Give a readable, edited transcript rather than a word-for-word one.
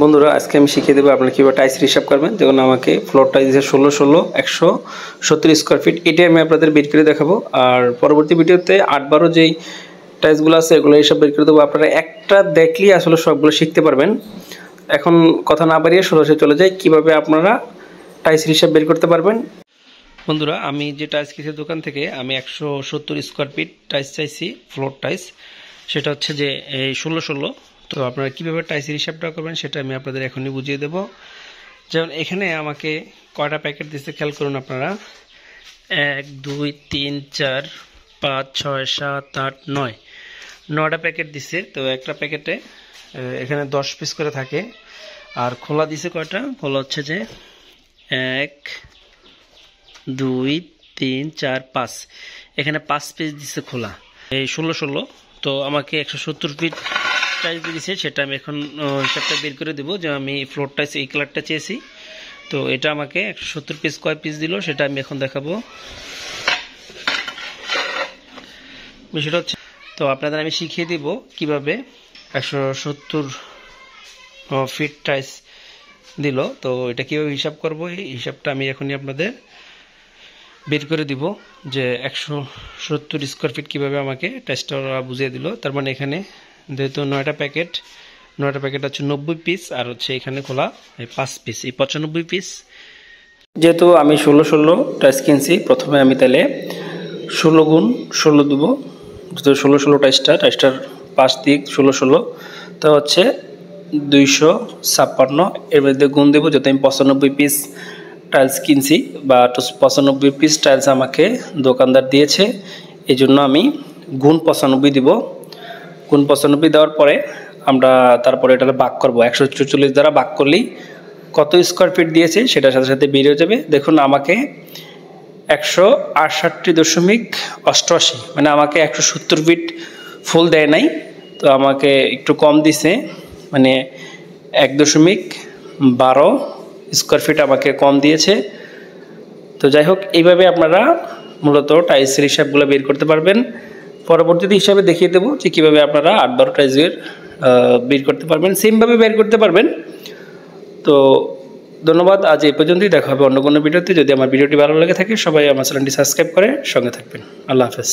বন্ধুরা আজকে আমি শিখিয়ে দেবো আপনারা কীভাবে টাইলস হিসাব করবেন। দেখুন আমাকে ফ্লোর টাইলস 16 170 স্কোয়ার ফিট, এটাই আমি আপনাদের বের করে দেখাবো। আর পরবর্তী ভিডিওতে 8-12 যেই টাইলসগুলো আছে এগুলো এইসব বের করে দেবো। আপনারা একটা দেখলেই আসলে সবগুলো শিখতে পারবেন। এখন কথা না বাড়িয়ে সরাসরি চলে যাই কীভাবে আপনারা টাইলস হিসাব বের করতে পারবেন। বন্ধুরা আমি যে টাইলস কিনছি দোকান থেকে আমি 170 স্কোয়ার ফিট টাইলস চাইছি, ফ্লোর টাইলস, সেটা হচ্ছে যে এই 16 তো আপনারা কীভাবে টাইলসের হিসাবটা করবেন সেটা আমি আপনাদের এখনই বুঝিয়ে দেবো। যেমন এখানে আমাকে কয়টা প্যাকেট দিচ্ছে খেয়াল করুন আপনারা, 1 2 3 4 5 6 7 8 9, 9টা প্যাকেট দিচ্ছে। তো একটা প্যাকেটে এখানে 10 পিস করে থাকে। আর খোলা দিছে কয়টা, খোলা হচ্ছে যে 1 2 3 4 5, এখানে 5 পিস দিচ্ছে খোলা, এই 16। তো আমাকে 170 ফিট টাইলস দিয়েছে, সেটা আমি এখন হিসাবটা বের করে দেবো। যে আমি ফ্লোর টাইলস এই কালারটা চেয়েছি, তো এটা আমাকে 170 পিস কয় পিস দিল সেটা আমি এখন দেখাবো। বিষয়টা হচ্ছে, তো আপনাদের আমি শিখিয়ে দিব কিভাবে 170 ফিট টাইলস দিল। তো এটা কীভাবে হিসাব করবো, এই হিসাবটা আমি এখনই আপনাদের বের করে দিব। যে 170 স্কোয়ার ফিট কীভাবে আমাকে টাইলসটা বুঝিয়ে দিল। তার মানে এখানে যেহেতু 9টা প্যাকেট হচ্ছে 90 পিস, আর হচ্ছে এখানে খোলা 5 পিস, এই 95 পিস। যেহেতু আমি 16 টাইলস কিনছি, প্রথমে আমি তাহলে 16 গুণ 16 দেবো। যেহেতু 16 টাইলসটার 5 দিক 16, তো হচ্ছে 256। এর মধ্যে গুণ দেবো, যেহেতু আমি 95 পিস টাইলস কিনছি বা 95 পিস টাইলস আমাকে দোকানদার দিয়েছে, এই জন্য আমি গুণ 95 দিব। গুণ 95 দেওয়ার পরে আমরা তারপরে এটা ভাগ করবো। 144 দ্বারা ভাগ করলেই কত স্কোয়ার ফিট দিয়েছে সেটার সাথে সাথে বেরিয়ে যাবে। দেখুন আমাকে 168.88, মানে আমাকে 170 ফিট ফুল দেয় নাই, তো আমাকে একটু কম দিছে, মানে 1.12 স্কোয়ার ফিট আমাকে কম দিয়েছে। তো যাই হোক, এইভাবে আপনারা মূলত টাইলসের হিসাবগুলো বের করতে পারবেন। পরবর্তীতে হিসাবে দেখিয়ে দেবো যে কীভাবে আপনারা 8-12 টাইলসের বের করতে পারবেন, সেমভাবে বের করতে পারবেন। তো ধন্যবাদ, আজ এই পর্যন্তই। দেখা হবে অন্য কোনো ভিডিওতে। যদি আমার ভিডিওটি ভালো লেগে থাকে সবাই আমার চ্যানেলটি সাবস্ক্রাইব করে সঙ্গে থাকবেন। আল্লাহ হাফেজ।